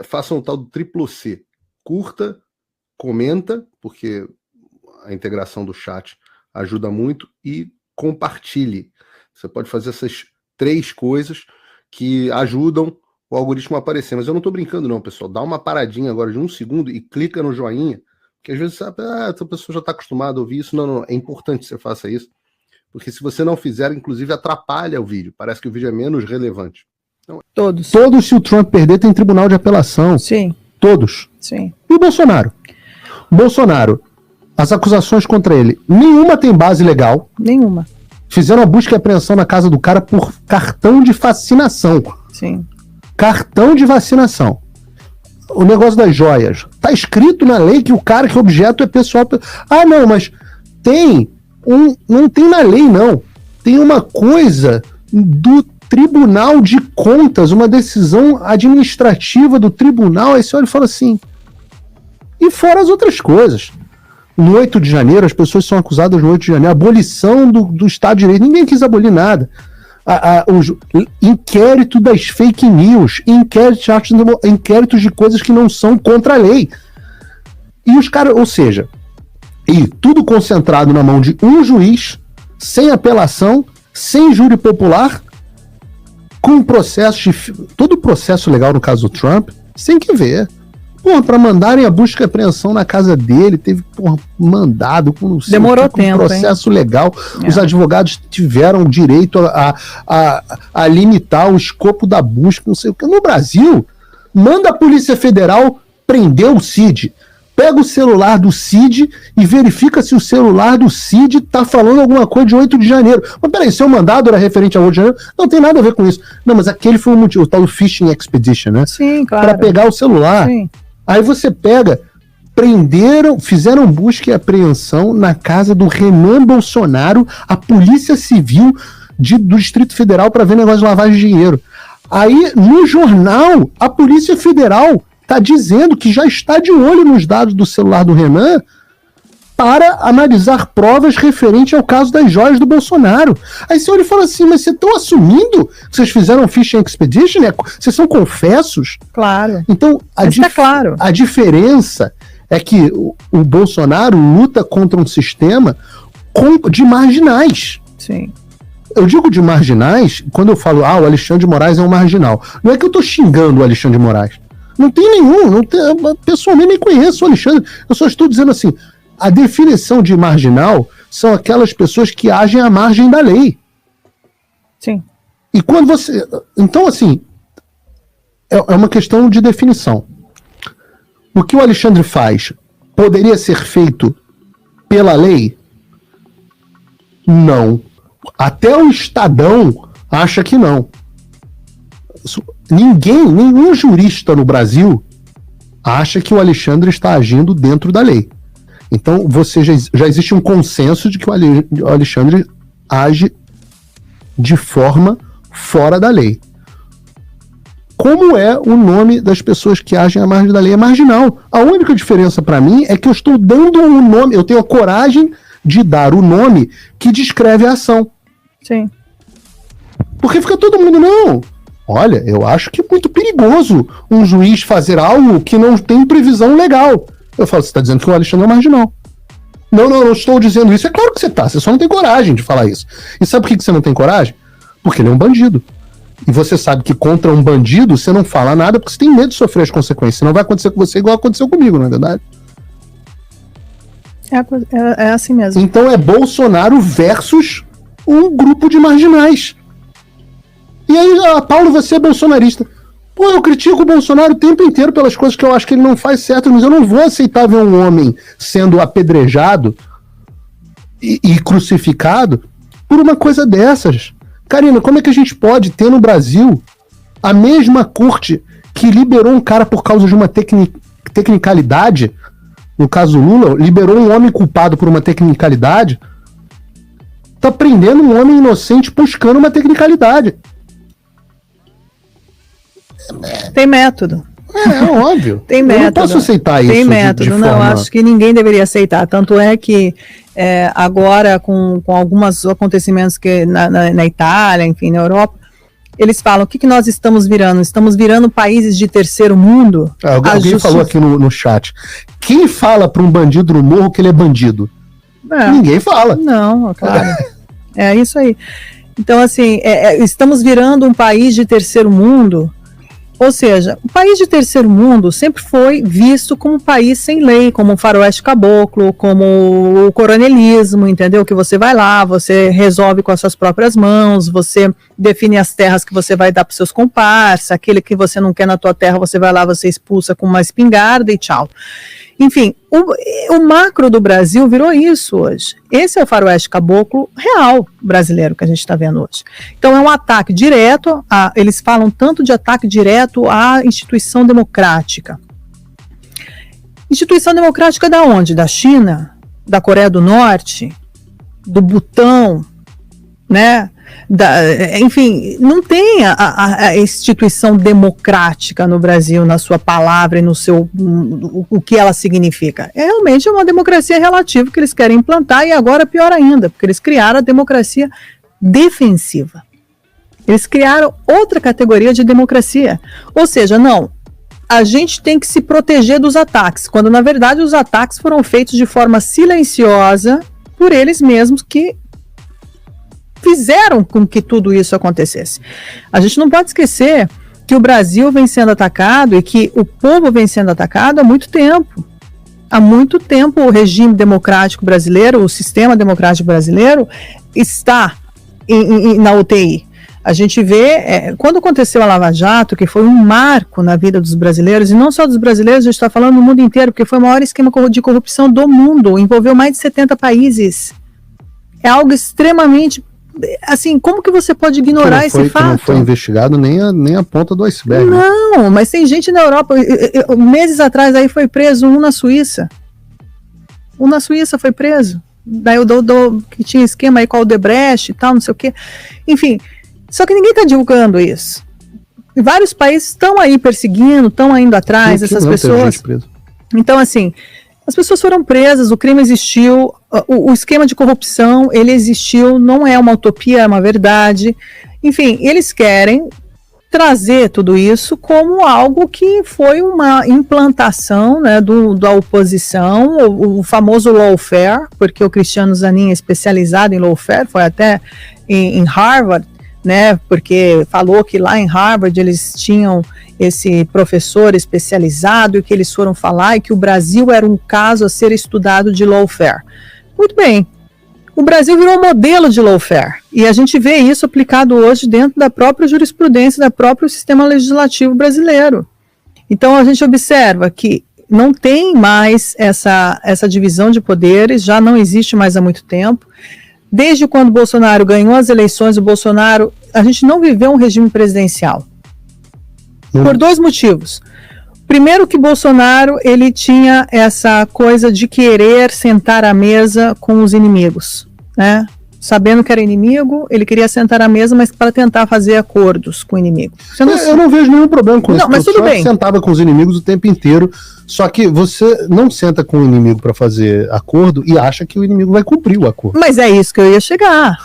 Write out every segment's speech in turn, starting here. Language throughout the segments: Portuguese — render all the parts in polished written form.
façam o tal do triplo C. Curta, comenta, porque a integração do chat ajuda muito, e compartilhe. Você pode fazer essas 3 coisas que ajudam o algoritmo a aparecer. Mas eu não estou brincando não, pessoal. Dá uma paradinha agora de 1 segundo e clica no joinha, porque às vezes sabe, essa pessoa já está acostumada a ouvir isso. Não, é importante que você faça isso, porque se você não fizer, inclusive atrapalha o vídeo. Parece que o vídeo é menos relevante. Então, todos, se o Trump perder, tem tribunal de apelação. Sim. Todos. Sim. E o Bolsonaro? As acusações contra ele, nenhuma tem base legal. Nenhuma. Fizeram a busca e apreensão na casa do cara por cartão de vacinação. Sim. Cartão de vacinação. O negócio das joias. Tá escrito na lei que o cara, que o objeto é pessoal. Ah, não, mas não tem na lei, não. Tem uma coisa do Tribunal de Contas, uma decisão administrativa do tribunal. Aí você olha e fala assim. E fora as outras coisas. No 8 de janeiro, as pessoas são acusadas no 8 de janeiro, abolição do Estado de Direito. Ninguém quis abolir nada. O inquérito das fake news, inquéritos de coisas que não são contra a lei. E os caras, ou seja, e tudo concentrado na mão de um juiz, sem apelação, sem júri popular, com todo o processo legal no caso do Trump, sem que ver. Porra, pra mandarem a busca e apreensão na casa dele, teve, mandado com demorou tempo, processo legal. Os advogados tiveram direito a limitar o escopo da busca, não sei o que. No Brasil, manda a Polícia Federal prender o Cid. Pega o celular do Cid e verifica se o celular do Cid tá falando alguma coisa de 8 de janeiro. Mas peraí, seu mandado era referente a 8 de janeiro? Não tem nada a ver com isso. Não, mas aquele foi o motivo, o tal do Phishing Expedition, né? Sim, claro. Pra pegar o celular. Sim. Aí você fizeram busca e apreensão na casa do Renan Bolsonaro, a Polícia Civil do Distrito Federal, para ver negócio de lavagem de dinheiro. Aí, no jornal, a Polícia Federal está dizendo que já está de olho nos dados do celular do Renan para analisar provas referentes ao caso das joias do Bolsonaro. Aí você olha e fala assim, mas vocês estão assumindo que vocês fizeram um Phishing Expedition? Vocês são confessos? Claro. Então, claro. A diferença é que o Bolsonaro luta contra um sistema de marginais. Sim. Eu digo de marginais, quando eu falo, o Alexandre de Moraes é um marginal. Não é que eu estou xingando o Alexandre de Moraes. Não tem nenhum. Pessoalmente nem conheço o Alexandre. Eu só estou dizendo assim, a definição de marginal são aquelas pessoas que agem à margem da lei. Sim. E quando você... Então, assim, é uma questão de definição. O que o Alexandre faz poderia ser feito pela lei? Não. Até o Estadão acha que não. Nenhum jurista no Brasil acha que o Alexandre está agindo dentro da lei. Então, já existe um consenso de que o Alexandre age de forma fora da lei. Como é o nome das pessoas que agem à margem da lei? É marginal. A única diferença para mim é que eu estou dando um nome, eu tenho a coragem de dar o nome que descreve a ação. Sim. Porque fica todo mundo, não. Olha, eu acho que é muito perigoso um juiz fazer algo que não tem previsão legal. Eu falo, você está dizendo que o Alexandre é marginal. Não estou dizendo isso. É claro que você só não tem coragem de falar isso. E sabe por que você não tem coragem? Porque ele é um bandido. E você sabe que contra um bandido você não fala nada porque você tem medo de sofrer as consequências. Não vai acontecer com você igual aconteceu comigo, não é verdade? É assim mesmo. Então é Bolsonaro versus um grupo de marginais. E aí, Paulo, você é bolsonarista. Pô, eu critico o Bolsonaro o tempo inteiro pelas coisas que eu acho que ele não faz certo, mas eu não vou aceitar ver um homem sendo apedrejado e crucificado por uma coisa dessas. Karina, como é que a gente pode ter no Brasil a mesma corte que liberou um cara por causa de uma tecnicalidade, no caso Lula, liberou um homem culpado por uma tecnicalidade, tá prendendo um homem inocente buscando uma tecnicalidade? Tem método. É óbvio. Tem método. Eu não posso aceitar isso. Tem método. Não, acho que ninguém deveria aceitar. Tanto é que agora, com alguns acontecimentos que na Itália, enfim, na Europa, eles falam, o que nós estamos virando? Estamos virando países de terceiro mundo? Alguém falou aqui no chat, quem fala para um bandido no morro que ele é bandido? Ninguém fala. Não, claro. É isso aí. Então, assim, estamos virando um país de terceiro mundo. Ou seja, o país de terceiro mundo sempre foi visto como um país sem lei, como o faroeste caboclo, como o coronelismo, entendeu? Que você vai lá, você resolve com as suas próprias mãos, você define as terras que você vai dar para os seus comparsas, aquele que você não quer na tua terra, você vai lá, você expulsa com uma espingarda e tchau. Enfim, o macro do Brasil virou isso hoje. Esse é o faroeste caboclo real brasileiro que a gente está vendo hoje. Então é um ataque direto, eles falam tanto de ataque direto à instituição democrática. Instituição democrática da onde? Da China? Da Coreia do Norte? Do Butão? Né? Enfim, não tem a instituição democrática no Brasil, na sua palavra e no seu o que ela significa. Realmente é uma democracia relativa que eles querem implantar, e agora pior ainda, porque eles criaram a democracia defensiva. Eles criaram outra categoria de democracia. Ou seja, não, a gente tem que se proteger dos ataques, quando na verdade os ataques foram feitos de forma silenciosa por eles mesmos, que fizeram com que tudo isso acontecesse. A gente não pode esquecer que o Brasil vem sendo atacado e que o povo vem sendo atacado há muito tempo. Há muito tempo o regime democrático brasileiro, o sistema democrático brasileiro está na UTI. A gente vê, quando aconteceu a Lava Jato, que foi um marco na vida dos brasileiros, e não só dos brasileiros, a gente está falando no mundo inteiro, porque foi o maior esquema de corrupção do mundo, envolveu mais de 70 países. É algo extremamente... Assim, como que você pode ignorar esse fato? Não foi investigado nem a ponta do iceberg. Não, né? Mas tem gente na Europa, meses atrás aí foi preso um na Suíça. Um na Suíça foi preso. Daí que tinha esquema aí com o Odebrecht e tal, não sei o quê. Enfim, só que ninguém está divulgando isso. E vários países estão aí perseguindo, estão indo atrás dessas pessoas. Então, assim, as pessoas foram presas, o crime existiu, o esquema de corrupção, ele existiu, não é uma utopia, é uma verdade. Enfim, eles querem trazer tudo isso como algo que foi uma implantação, né, da oposição, o famoso lawfare, porque o Cristiano Zanin é especializado em lawfare, foi até em Harvard, né, porque falou que lá em Harvard eles tinham esse professor especializado e que eles foram falar e que o Brasil era um caso a ser estudado de lawfare. Muito bem, o Brasil virou modelo de lawfare e a gente vê isso aplicado hoje dentro da própria jurisprudência, do próprio sistema legislativo brasileiro. Então a gente observa que não tem mais essa divisão de poderes, já não existe mais há muito tempo. Desde quando o Bolsonaro ganhou as eleições, a gente não viveu um regime presidencial. Por dois motivos. Primeiro, que Bolsonaro ele tinha essa coisa de querer sentar à mesa com os inimigos, né? Sabendo que era inimigo, ele queria sentar à mesa, mas para tentar fazer acordos com o inimigo. Eu não vejo nenhum problema com isso. Não, mas tudo bem. Sentava com os inimigos o tempo inteiro, só que você não senta com o inimigo para fazer acordo e acha que o inimigo vai cumprir o acordo. Mas é isso que eu ia chegar.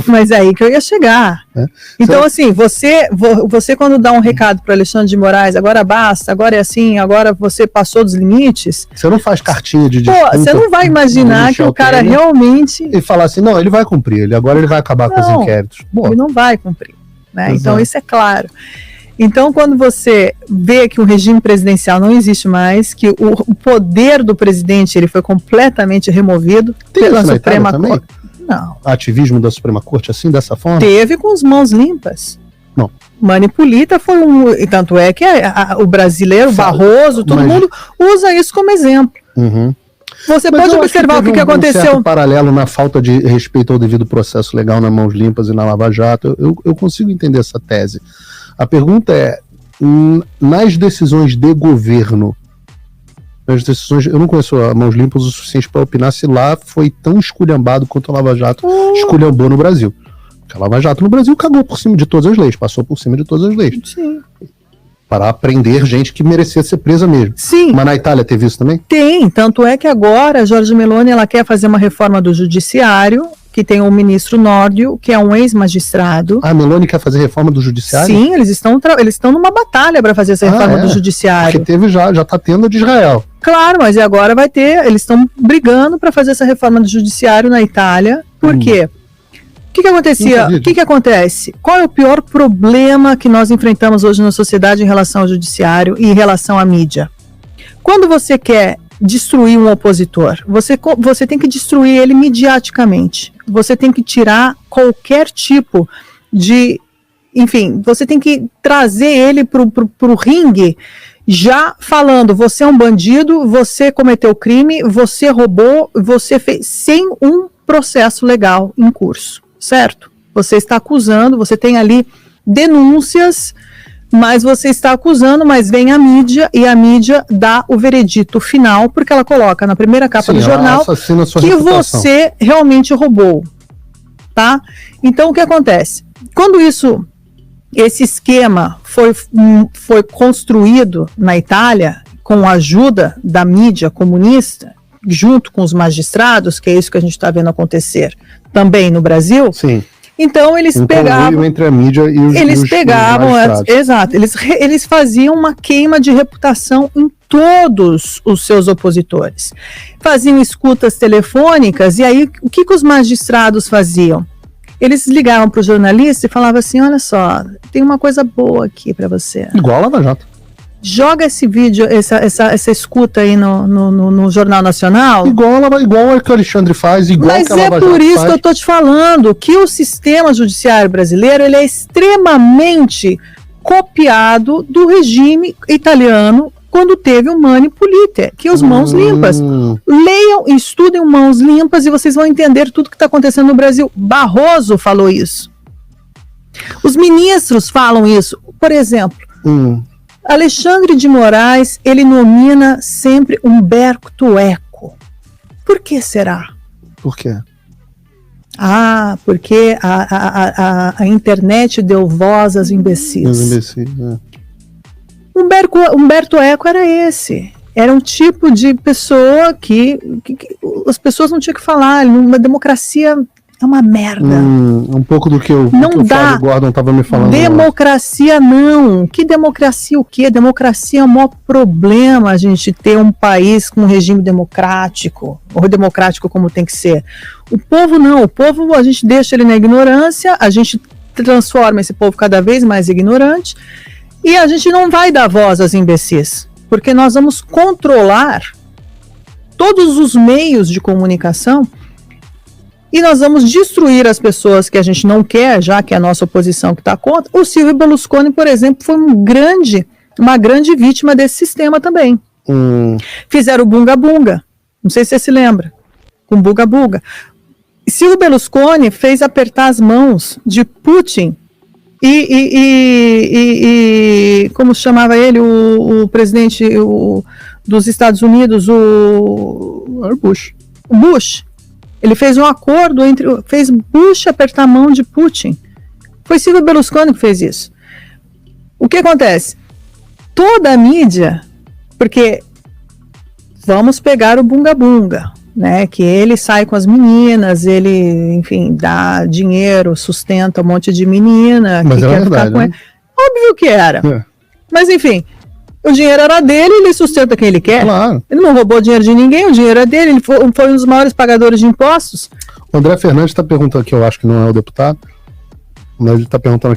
Mas é aí que eu ia chegar. Então, assim, você quando dá um recado para Alexandre de Moraes, agora basta, agora é assim, agora você passou dos limites. Você não faz cartinha de desculpa. Você não vai imaginar que o cara realmente... E falar assim, não, ele vai cumprir. Agora ele vai acabar com os inquéritos. Ele não vai cumprir, né? Então isso é claro. Então quando você vê que o regime presidencial não existe mais, que o poder do presidente ele foi completamente removido pela Suprema Corte. Não. Ativismo da Suprema Corte assim, dessa forma? Teve com as mãos limpas. Não. Manipulita foi e tanto é que o brasileiro, Barroso, todo mundo usa isso como exemplo. Uhum. Você pode observar o que aconteceu. Um certo paralelo na falta de respeito ao devido processo legal nas mãos limpas e na Lava Jato. Eu consigo entender essa tese. A pergunta é, nas decisões de governo, eu não conheço a mãos limpas o suficiente para opinar se lá foi tão esculhambado quanto a Lava Jato esculhambou no Brasil. Porque a Lava Jato no Brasil cagou por cima de todas as leis, passou por cima de todas as leis. Sim. Para prender gente que merecia ser presa mesmo. Sim. Mas na Itália teve isso também? Tem, tanto é que agora a Giorgia Meloni ela quer fazer uma reforma do judiciário que tem o ministro Nórdio, que é um ex-magistrado. A Meloni quer fazer reforma do judiciário? Sim, eles estão numa batalha para fazer essa reforma do judiciário. Porque teve já está tendo a de Israel. Claro, mas agora vai ter, eles estão brigando para fazer essa reforma do judiciário na Itália. Por quê? O que acontecia? O que acontece? Qual é o pior problema que nós enfrentamos hoje na sociedade em relação ao judiciário e em relação à mídia? Quando você quer destruir um opositor, você tem que destruir ele midiaticamente. Você tem que tirar qualquer tipo de... Enfim, você tem que trazer ele para o ringue já falando, você é um bandido, você cometeu crime, você roubou, você fez, sem um processo legal em curso, certo? Você está acusando, você tem ali denúncias, mas você está acusando, mas vem a mídia e a mídia dá o veredito final, porque ela coloca na primeira capa do jornal que reputação. Você realmente roubou, tá? Então o que acontece? Quando esse esquema foi construído na Itália com a ajuda da mídia comunista, junto com os magistrados, que é isso que a gente está vendo acontecer também no Brasil. Sim. Então eles pegavam entre a mídia e os exato, eles faziam uma queima de reputação em todos os seus opositores. Faziam escutas telefônicas, e aí o que os magistrados faziam? Eles ligavam para o jornalista e falavam assim, olha só, tem uma coisa boa aqui para você. Igual a Lava Jato. Joga esse vídeo, essa escuta aí no Jornal Nacional. Igual o que o Alexandre faz, igual mas que a Lava Jato faz. Mas é por isso que eu estou te falando que o sistema judiciário brasileiro ele é extremamente copiado do regime italiano quando teve o Mani Pulite, que é os mãos limpas. Leiam e estudem Mãos Limpas e vocês vão entender tudo que está acontecendo no Brasil. Barroso falou isso. Os ministros falam isso. Por exemplo, Alexandre de Moraes, ele nomina sempre Umberto Eco. Por que será? Por quê? Porque a internet deu voz aos imbecis. Os imbecis, Umberto Eco era esse. Era um tipo de pessoa que as pessoas não tinham que falar. Uma democracia é uma merda. Um pouco do que o Fábio Gordon estava me falando. Democracia não. Que democracia o quê? Democracia é o maior problema a gente ter um país com um regime democrático, ou democrático como tem que ser. O povo não. O povo a gente deixa ele na ignorância, a gente transforma esse povo cada vez mais ignorante e a gente não vai dar voz aos imbecis, porque nós vamos controlar todos os meios de comunicação e nós vamos destruir as pessoas que a gente não quer, já que é a nossa oposição que está contra. O Silvio Berlusconi, por exemplo, foi uma grande vítima desse sistema também. Fizeram o Bunga Bunga, não sei se você se lembra, com Bunga Bunga. Silvio Berlusconi fez apertar as mãos de Putin e como se chamava ele, o presidente dos Estados Unidos, o Bush. Ele fez um acordo fez Bush apertar a mão de Putin. Foi Silvio Berlusconi que fez isso. O que acontece? Toda a mídia, porque vamos pegar o Bunga Bunga, né? Que ele sai com as meninas, ele, enfim, dá dinheiro, sustenta um monte de menina. Mas que era quer verdade, ficar com né? ele. Óbvio que era. Mas enfim, o dinheiro era dele, ele sustenta quem ele quer. Claro. Ele não roubou dinheiro de ninguém, o dinheiro é dele, ele foi um dos maiores pagadores de impostos. O André Fernandes está perguntando aqui, eu acho que não é o deputado, mas ele está perguntando